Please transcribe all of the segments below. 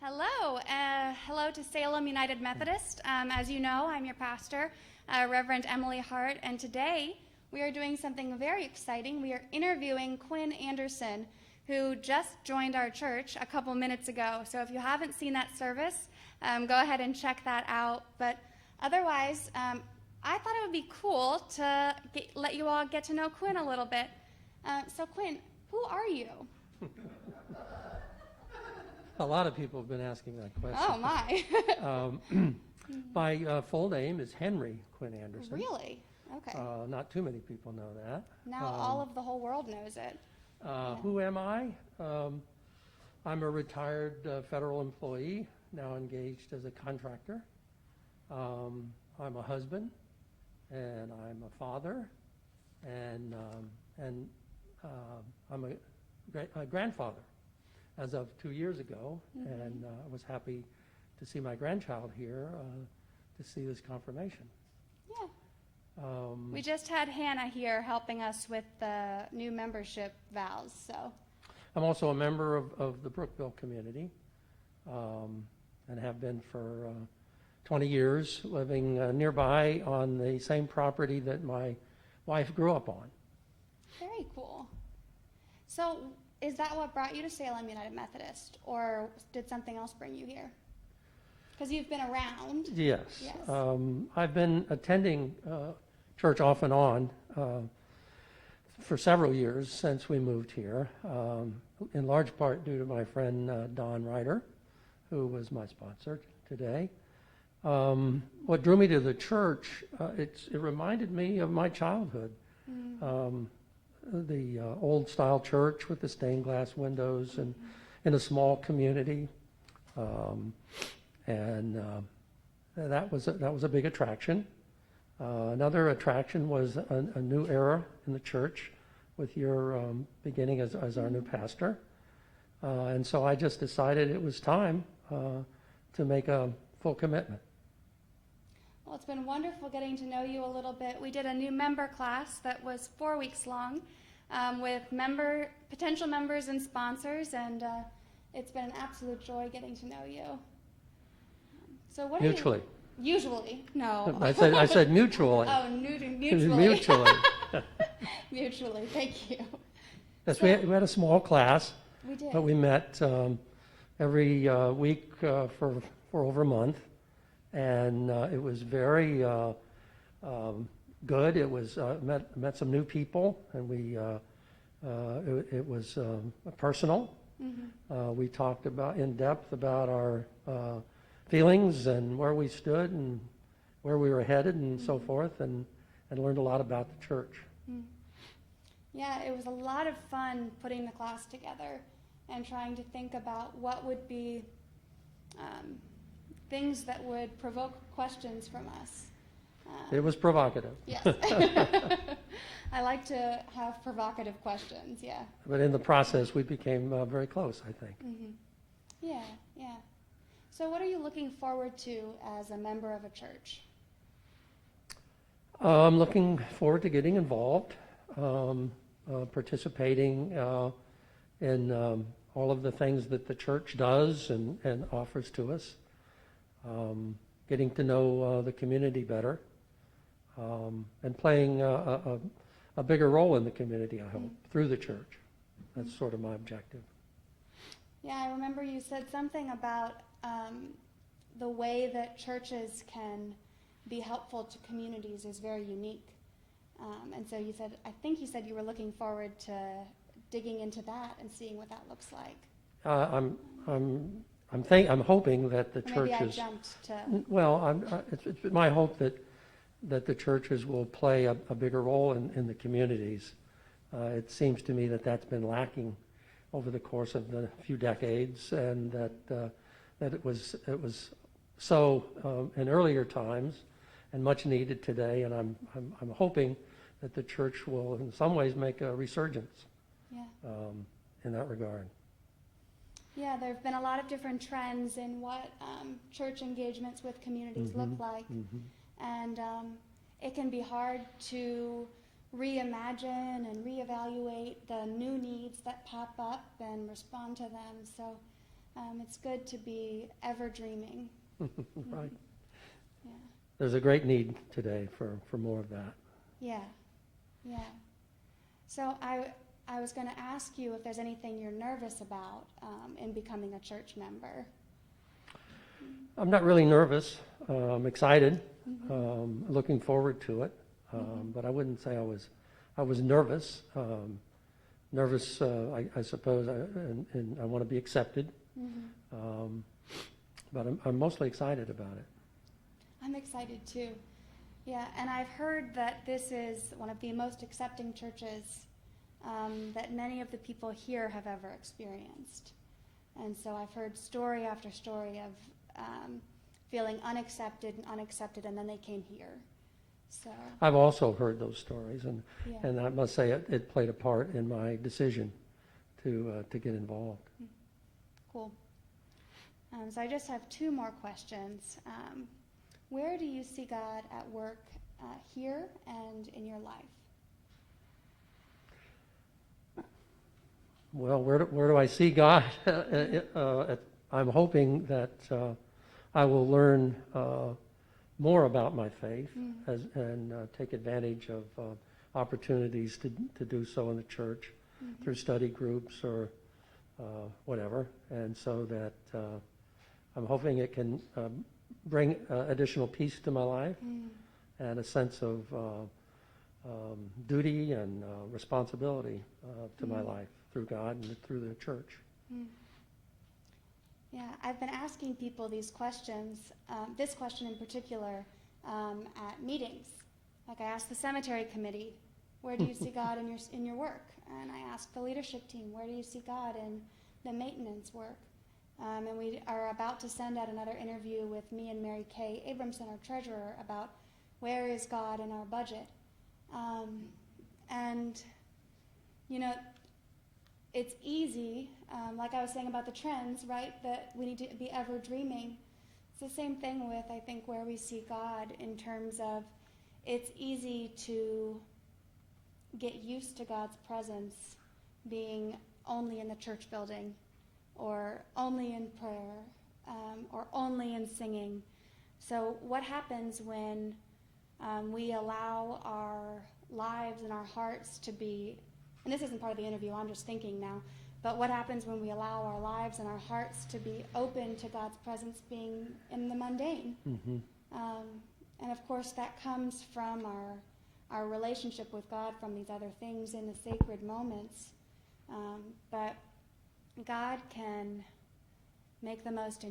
Hello. Hello to Salem United Methodist. As you know, I'm your pastor, Reverend Emily Hart, and today we are doing something very exciting. We are interviewing Quinn Anderson, who just joined our church a couple minutes ago. So if you haven't seen that service, go ahead and check that out. But otherwise, I thought it would be cool to let you all get to know Quinn a little bit. So Quinn, who are you? A lot of people have been asking that question. Oh, my. My full name is Henry Quinn Anderson. Really? Okay. Not too many people know that. Now all of the whole world knows it. Who am I? I'm a retired federal employee, now engaged as a contractor. I'm a husband, and I'm a father, and I'm a grandfather as of 2 years ago, and I was happy to see my grandchild here to see this confirmation. Yeah. We just had Hannah here helping us with the new membership vows, so. I'm also a member of the Brookeville community, and have been for 20 years, living nearby on the same property that my wife grew up on. Very cool. So is that what brought you to Salem United Methodist, or did something else bring you here? Because you've been around. Yes. Yes. I've been attending church off and on for several years since we moved here, in large part due to my friend Don Ryder, who was my sponsor today. What drew me to the church, it reminded me of my childhood. The old style church with the stained glass windows and in a small community, and that was a big attraction. Another attraction was a new era in the church with your beginning as our new pastor, and so I just decided it was time to make a full commitment. Well, it's been wonderful getting to know you a little bit. We did a new member class that was 4 weeks long with potential members and sponsors, and it's been an absolute joy getting to know you. So what Mutually. Are you, usually, no. I said mutually. Oh, mutually. Mutually. Mutually, thank you. Yes, we had a small class. We did. But we met every week for over a month. And it was very good. It was met some new people, and it was personal. We talked in depth about our feelings and where we stood and where we were headed and so forth, and learned a lot about the church. Yeah, it was a lot of fun putting the class together and trying to think about what would be things that would provoke questions from us. It was provocative. Yes. I like to have provocative questions, yeah. But in the process, we became very close, I think. Yeah, yeah. So what are you looking forward to as a member of a church? I'm looking forward to getting involved, participating in all of the things that the church does and offers to us. Getting to know the community better, and playing a bigger role in the community, I hope, through the church. That's sort of my objective. Yeah, I remember you said something about the way that churches can be helpful to communities is very unique. And so I think you said you were looking forward to digging into that and seeing what that looks like. I'm hoping that the churches. Maybe I jumped to. Well, it's my hope that the churches will play a bigger role in the communities. It seems to me that that's been lacking over the course of the few decades, and that it was so in earlier times, and much needed today. And I'm hoping that the church will, in some ways, make a resurgence. Yeah. In that regard. Yeah, there have been a lot of different trends in what church engagements with communities look like. And it can be hard to reimagine and reevaluate the new needs that pop up and respond to them. So It's good to be ever dreaming. Right. Yeah. There's a great need today for more of that. Yeah. Yeah. So I was going to ask you if there's anything you're nervous about in becoming a church member. I'm not really nervous. I'm excited, Mm-hmm. looking forward to it. But I wouldn't say I was nervous. Nervous, I suppose, and I want to be accepted. Mm-hmm. But I'm mostly excited about it. I'm excited too. Yeah, and I've heard that this is one of the most accepting churches that many of the people here have ever experienced. And so I've heard story after story of feeling unaccepted, and then they came here. So I've also heard those stories, and yeah. I must say it played a part in my decision to get involved. Cool. So I just have two more questions. Where do you see God at work here and in your life? Well, where do I see God? I'm hoping that I will learn more about my faith and take advantage of opportunities to do so in the church through study groups or whatever. And so that I'm hoping it can bring additional peace to my life and a sense of duty and responsibility to my life through God and through the church. Yeah, I've been asking people these questions, this question in particular, at meetings. Like I asked the cemetery committee, where do you see God in your work? And I asked the leadership team, where do you see God in the maintenance work? And we are about to send out another interview with me and Mary Kay Abramson, our treasurer, about where is God in our budget. And, you know, it's easy, like I was saying about the trends, right, that we need to be ever dreaming. It's the same thing with, I think, where we see God in terms of it's easy to get used to God's presence being only in the church building or only in prayer or only in singing. So what happens when we allow our lives and our hearts to be, and this isn't part of the interview, I'm just thinking now, but what happens when we allow our lives and our hearts to be open to God's presence being in the mundane? And of course that comes from our relationship with God from these other things in the sacred moments. But God can make the most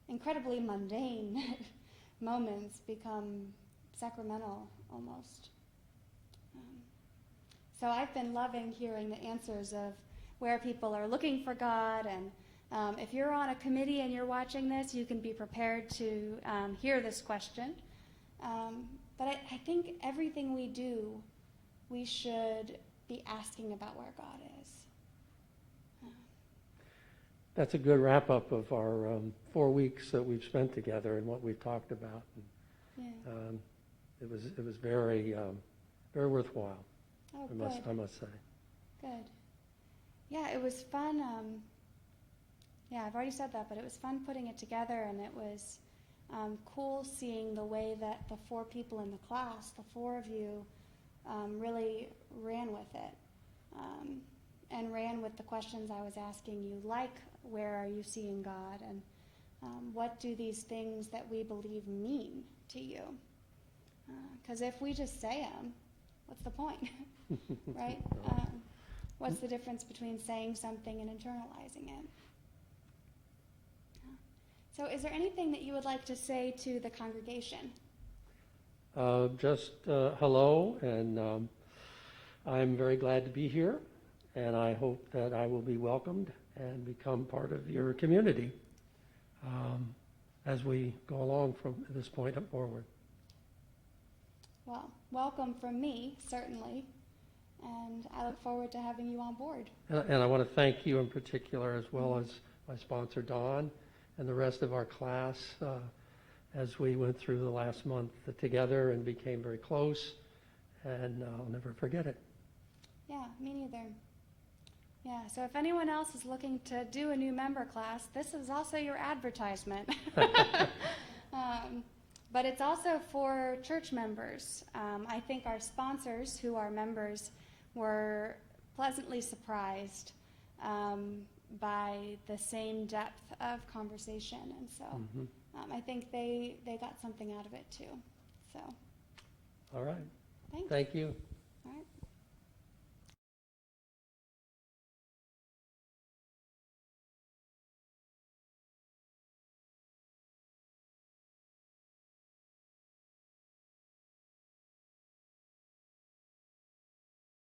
incredibly mundane moments become sacramental almost. So I've been loving hearing the answers of where people are looking for God, and if you're on a committee and you're watching this, you can be prepared to hear this question. But I think everything we do, we should be asking about where God is. That's a good wrap-up of our 4 weeks that we've spent together and what we've talked about. Yeah. It was very worthwhile. Oh, I must say. Good. Yeah, it was fun. Yeah, I've already said that, but it was fun putting it together, and it was cool seeing the way that the 4 people in the class, the 4 of you, really ran with it and ran with the questions I was asking you, like where are you seeing God, and what do these things that we believe mean to you? Because if we just say them, what's the point, right? What's the difference between saying something and internalizing it? So is there anything that you would like to say to the congregation? Just hello, and I'm very glad to be here, and I hope that I will be welcomed and become part of your community as we go along from this point forward. Well, welcome from me, certainly, and I look forward to having you on board. And I want to thank you in particular, as well as my sponsor, Don, and the rest of our class, as we went through the last month together and became very close, and I'll never forget it. Yeah, me neither. Yeah, so if anyone else is looking to do a new member class, this is also your advertisement. But it's also for church members. I think our sponsors, who are members, were pleasantly surprised by the same depth of conversation, and so I think they got something out of it too. So, All right. thanks. Thank you.